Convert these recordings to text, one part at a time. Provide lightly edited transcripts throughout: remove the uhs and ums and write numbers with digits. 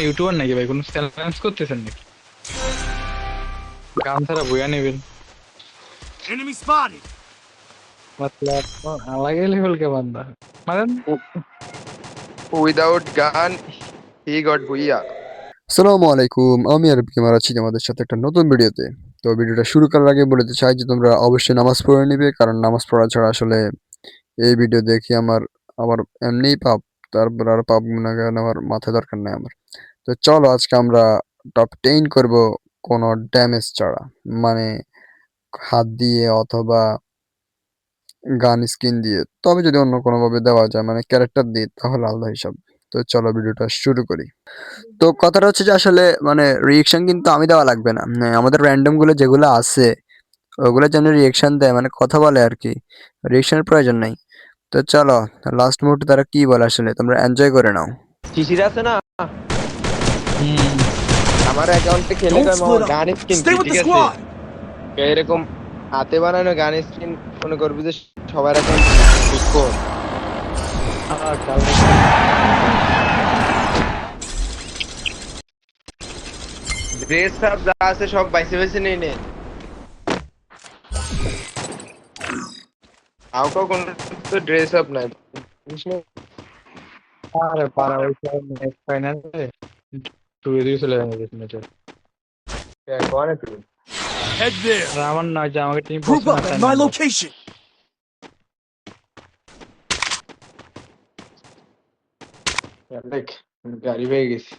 YouTuber নাকি ভাই? কোনো চ্যালেঞ্জ করতেছেন নাকি? গান ছাড়া বইয়া নেবেন? Enemy spotted. मतलब अलग ही लेवल के बंदा है। मतलब Without gun, he got booyah. আসসালামু আলাইকুম, আমি আরব গেমার আছি তোমাদের সাথে একটা নতুন ভিডিওতে। তো ভিডিওটা শুরু করার আগে বলতে চাই যে তোমরা অবশ্যই নামাজ পড়ে নিবে, কারণ নামাজ পড়া ছাড়া আসলে এই ভিডিও দেখে আমার আমার এমনিই পাপ, তারপর আর পাপ গুনাহ নেওয়ার মাথায় দরকার নাই আমার। তো চলো আজকে আমরা টপ 10 করব কোনো ড্যামেজ ছাড়া, মানে হাত দিয়ে অথবা গান স্কিন দিয়ে, তবে যদি অন্য কোনোভাবে দেওয়া যায় মানে ক্যারেক্টার দিয়ে, তাহলে আলাদা হিসাব। তো চলো ভিডিওটা শুরু করি। তো কথাটা হচ্ছে যে আসলে মানে রিয়েকশন কিন্তু আমি দেওয়া লাগবে না, মানে আমাদের র্যান্ডম গুলো যেগুলো আছে ওগুলো যেন রিয়েকশন দেয়, মানে কথা বলে আর কি, রিয়েকশনের প্রয়োজন নাই। তো চলো লাস্ট মুহূর্তে তারা কি বলে আসলে তোমরা এনজয় করে নাও। শিশির আছে না हम्म আমার অ্যাকাউন্টে খেলে Don't কয় মামা split up. গান স্কিন Stay with ঠিক the আছে squad. এরকম হাতে বানানো গান স্কিন মনে করবি যে সবার অ্যাকাউন্ট বুঝবো हाँ चल ড্রেস সব যা আছে সব বাইসে বাইসে নিয়ে নে কাউ কোনো তো ড্রেস আপ নাই বুঝিস না? अरे पारा भाई क्या नेक्स्ट फाइनल है? तू ये चले जाएंगे इसमें चल। কোন তুই Head there. रावण ना जाओगे टीम Group पोस्ट up ना at time my number. location. দেখ গাড়ি পেয়ে গেছি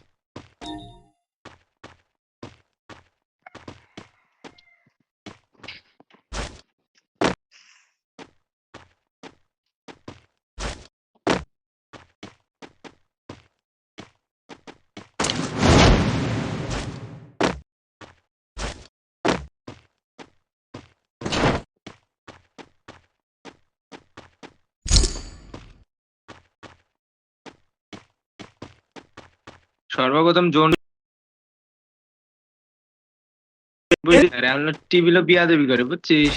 সর্বপ্রথম জোন টিভিলো বিয়াদবি করে বুঝছিস।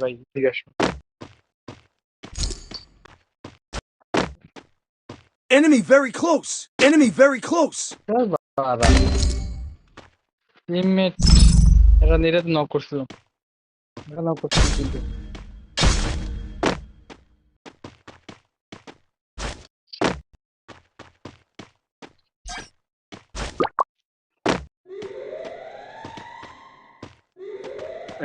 भाई ठीक है। Enemy very close. Enemy very close. चल पारा टीममेट এরা নিরাত নক করছিল। এরা নক করছিল কিন্তু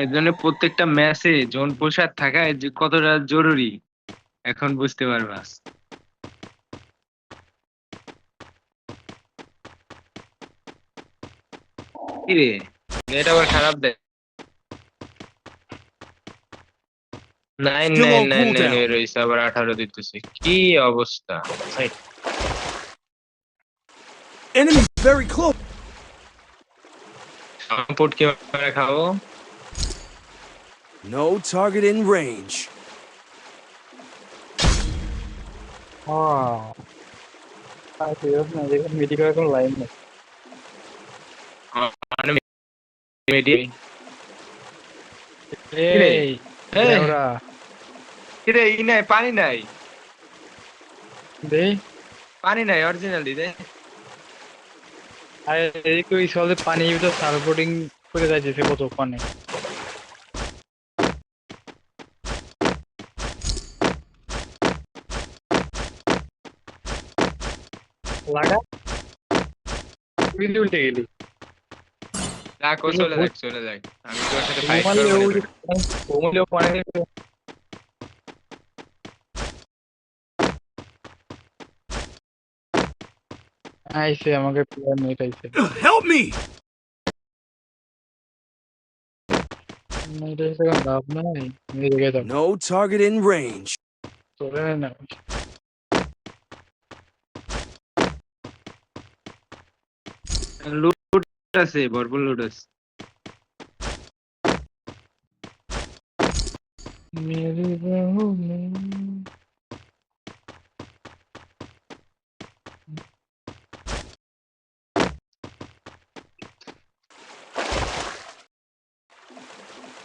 এই জন্য প্রত্যেকটা ম্যাচে জোন পোশাক থাকা যে কতটা জরুরি এখন বুঝতে পারবা। কি রে, নেট আবার খারাপ দেয়। Nine Still nine on nine nine cooldown. রয়েছে, আবার 18 দিতেছে, কি অবস্থা। Enemy very close. সাপোর্ট কিভাবে খাবো? No target in range. हाँ हाँ सीरियस ना देखो मेडी का कोई लाइन नहीं। মানে মেডি এই দেওরা কি রে, ই নাই, পানি নাই, দে পানি নাই, অরিজিনাল দি দে। আরে এই কই সলে পানি ভিতর সার্ভোটিং করে যাইতেছে কত পানি লাগা তুই উল্টে গেলি রাখ, ও চলে যাক চলে যাক, আমি তোর সাথে ফাইট ঘুমালে করবো ওই না। ঘুমালে পানি আইসে আমাকে প্লেয়ার মেট আইসে Help me. মেট আইসে কোন লাভ নাই মেরে গেলাম No target in range. চলে না লুট আছে, ভরপুর লুট আছে। मेरी बाहों में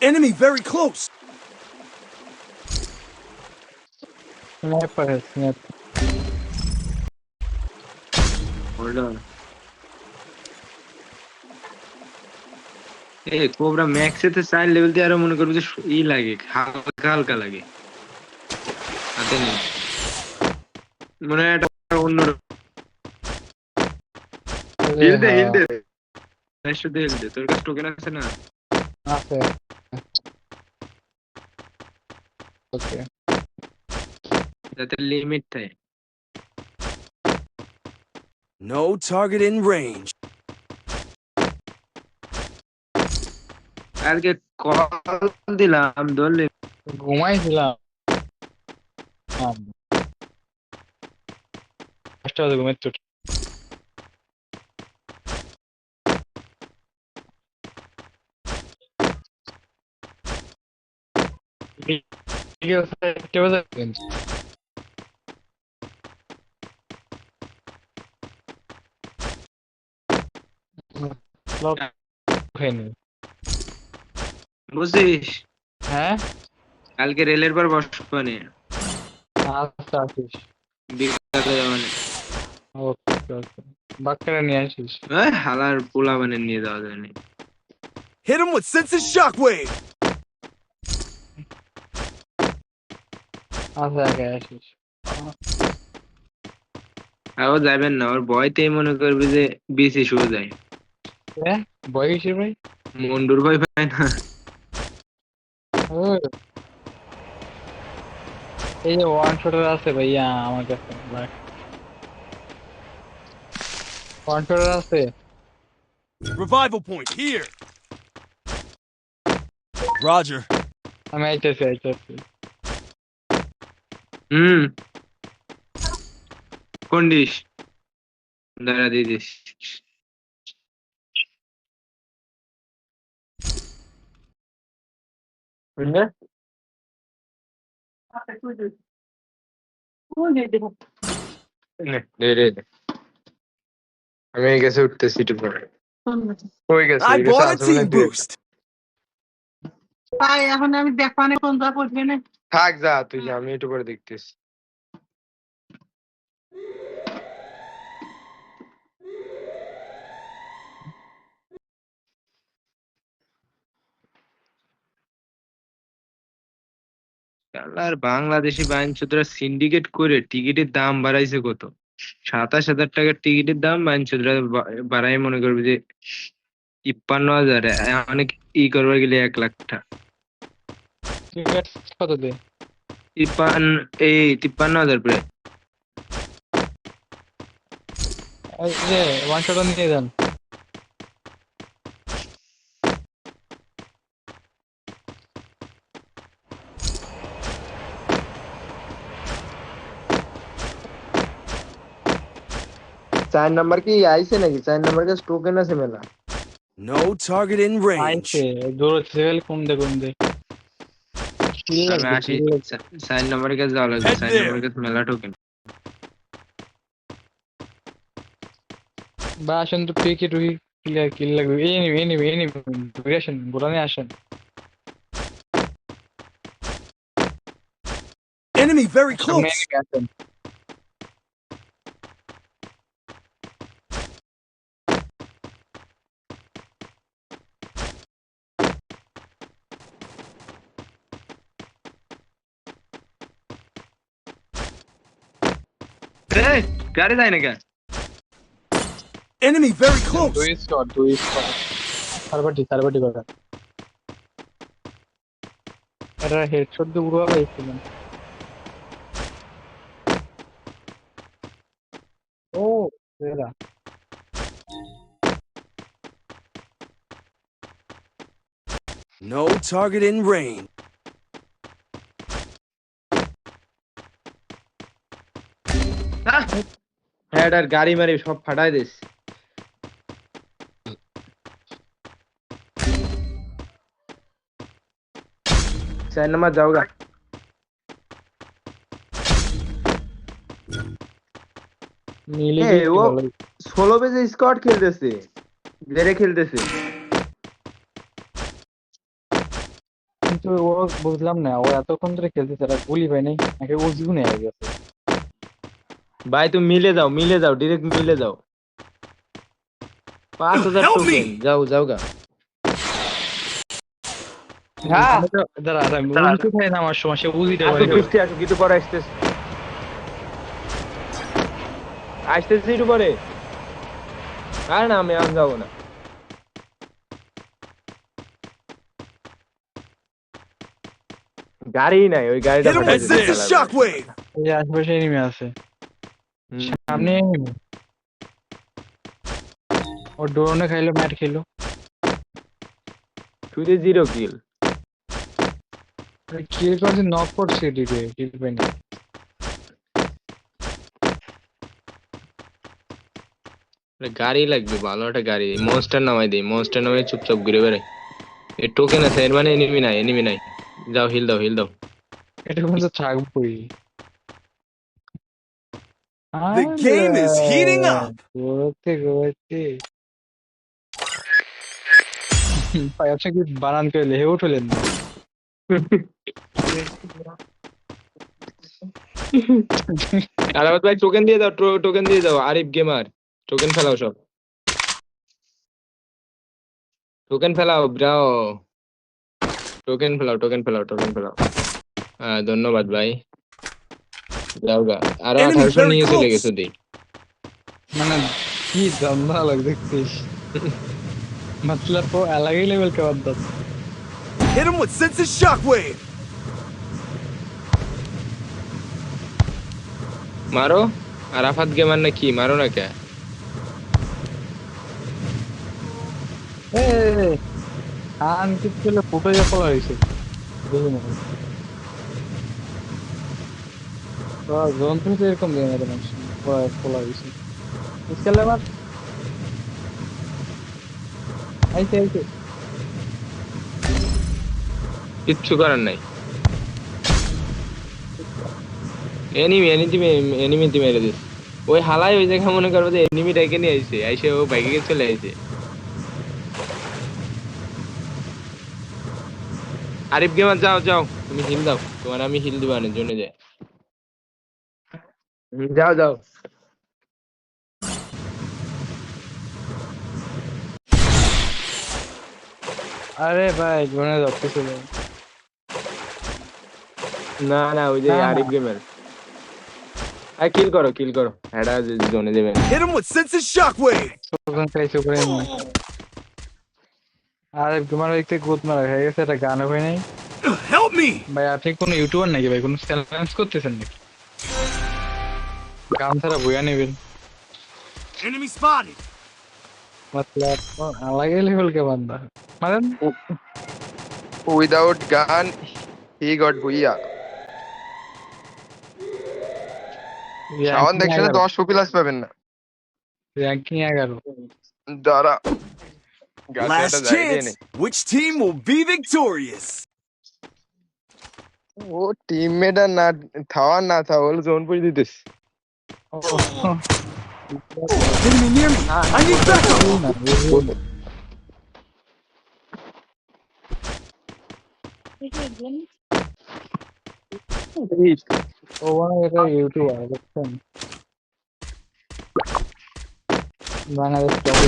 Enemy very close. स्नैपर है snapper hold on. A cobra max এতে 4 লেভেল দিয়ে আরো মনে করবে যে ই লাগে, হালকা হালকা লাগে হাতে নেই, মনে হয় এটা অন্য। হিল দে, হিল দে, একশো দে, হিল দে, তোর কাছে টোকেন আছে না? আছে। ওকে। যাতে লিমিট থাকে। No target in range. কালকে কল দিলাম ধরলি। ঘুমাইছিলাম। 5টা বাজে ঘুমের চোট। বিকেল 4টা বাজে ক্লক হয়নি। বুঝছিস, হ্যাঁ কালকে রেলের পর বসবানে আচ্ছা আসিস। বিকালে মানে ওকে ওকে। বাক্কারা নিয়ে আসিস। হালার পোলা মানে নিয়ে যাওয়া যায় না। Hit him with senses shockwave. আচ্ছা আগে আসিস। আর ও যাবেন না, ওর ভয়তেই মনে করবে যে বিসি শুরু যায়। হ্যাঁ ভয় কিসের ভাই? মন্ডুর ভয় পায় না। ও, এই যে ওয়ান শটার আছে ভাইয়া আমার কাছে। ওয়ান শটার আছে। Revival point here. Roger. আমি আইতেছি আইতেছি। হুম, কোন ডিশ দাঁড়া দিয়ে দিস। বুঝলে? নে, দে দে দে। আমি এই গেছে উঠতেছি একটু পরে। হয়ে গেছে, I এই গেছে bought a আছে মানে team তুই boost. তাই এখন আমি দেখবানে কোন যা পড়বে না। থাক, যা তুই যা, আমি একটু পরে দেখতেছি। আর বাংলাদেশি বাইনচোদরা সিন্ডিকেট করে টিকিটের দাম বাড়াইছে কত? 27,000 টাকার টিকিটের দাম বাইনচোদরা বাড়াই মনে করবে যে 53,000। অনেক ই করবার গেলে 1 লাখ টাকা। টিকিট কত দে? 53,000 প্রায়। এই যে ওয়ান শটার নিয়ে যান। চার নাম্বার কি আইছে নাকি? চার নাম্বার কাছে টোকেন আছে মেলা। No target in range. আইছে দৌড়চ্ছে কোন দে কোন দে। কিল আমি লাগবে আসি, কিল লাগবে। 4 নম্বরের কাছে যাওয়া লাগবে। Head 4 there. নম্বরের কাছে মেলা টোকেন। বা আসেন তো পিকে টুকি ক্লিয়ার কিল লাগবে। এই নিবি ঘুরে আসেন গোলানে আসেন। Enemy very সামনে close. নিবি আসেন। এই, গাড়ি যায় না কেন? Enemy very close. দুই স্কোয়াড। সার্ভারটি কথা। এটা হেডশট দিয়ে উড়াও হয়েছিলেন। ও এরা No target in range. হ্যাঁ, আর গাড়ি মারি সব ফাটাই দিস। 4 নাম্বার যাও গা। মিলে এ, গিয়ে ও ভালো। 16 পেজে স্কোয়াড খেলতেছে, জেরে খেলতেছে। কিন্তু ও বুঝলাম না ও এতক্ষণ ধরে খেলতেছে তারা গুলি পায় নাই নাকি ও জীবনে হয়ে গেছে। ভাই তুমি মিলে যাও, ডিরেক্ট মিলে যাও। 5000 Help me! টোকেন যাও যাও গা হ্যাঁ দাঁড়া আমি উল্টো খাই না আমার সময় সে উজিটা আসো বাড়ি বৃষ্টি আসো একটু পরে আসতেছি আসতেছি একটু পরে আর না আমি আর যাবো না গাড়ি নাই ওই গাড়িটা Hit him ফাটাই with দিতে this shockwave! এই আশেপাশে এনিমি আছে সামনে এনিমি ও ড্রোনে খাইলো ম্যাট খেলো শুধু 0 কিল কিল করছে নক করছে এদিকে কিল পাইনি গাড়ি লাগবে ভালো একটা গাড়ি মনস্টার নামাই দেই মনস্টার নামাই চুপচাপ ঘুরে বেড়াই এই টোকেন আছে এর মানে এনিমি নাই যাও হিল দাও এটা কিন্তু থাকবই The game is heating up! গোতে ভাই আপনি কি বানান করে লেহে উঠলেন না আরামত ভাই টোকেন দিয়ে দাও আরিফ গেমার টোকেন ফেলাও সব টোকেন ফেলাও ব্রাও টোকেন ফেলাও হ্যাঁ ধন্যবাদ ভাই যাও গা আরো Enemy 1800 very নিয়ে চলে close. গেছো দেই মানে কি ধান্দা लग देखतीस मतलब वो अलग ही लेवल का बंदा था। Hit him with senses shockwave! মারো আরাফাত গেমার না কি মারো না কে আন কিছু ফুটো যা পড়া হয়েছে বুঝুন তো যন্ত্র তো এরকম দিয়ে না মানুষ পড়া হয়েছে ইসকালে আমার আইতে কিচ্ছু করার নাই এনিমি মেরে দিস ওই হালাই ওই জায়গা মনে করবো যে এনিমি ডাইকে নিয়ে আইসে ও বাইকে চলে আইছে আরিফ গেমার যাও তুমি হিল দাও তোমার আমি হিল দিবানের জন্য যাও আরে ভাই গনে যাচ্ছে ছিল না ওই যে না, না। আরিফ গেমার কিল করো হেডা জোনে দেবে Hit him with senses shockwave! তখন খাইছে করে আরে তোমার একটু গুদ মারা হয়ে গেছে এটা গান হয় নাই Help me! ভাই আপনি কোন ইউটিউবার নাকি ভাই কোন চ্যালেঞ্জ করতেছেন নাকি গান ছাড়া বইয়া নেবেন Enemy spotted! मतलब अलग ही लेवल के बंदा है मतलब উইদাউট গান হি গট ভুইয়া সাউন্ড দেখলে 10 প্লাস পাবেন না रैंकिंग 11 দাঁড়া গাছে Last একটা জায়গা দিয়ে chance! নেই Which team will be victorious? ও টিমমেট আর না থাওয়া না থাওয়া হলো জোন পুশ দিতেস Enemy near me! I need backup! ओ वाला এটা ইউটিউব আর দেখছেন বাংলাদেশ টপ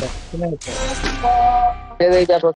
তুমি এটা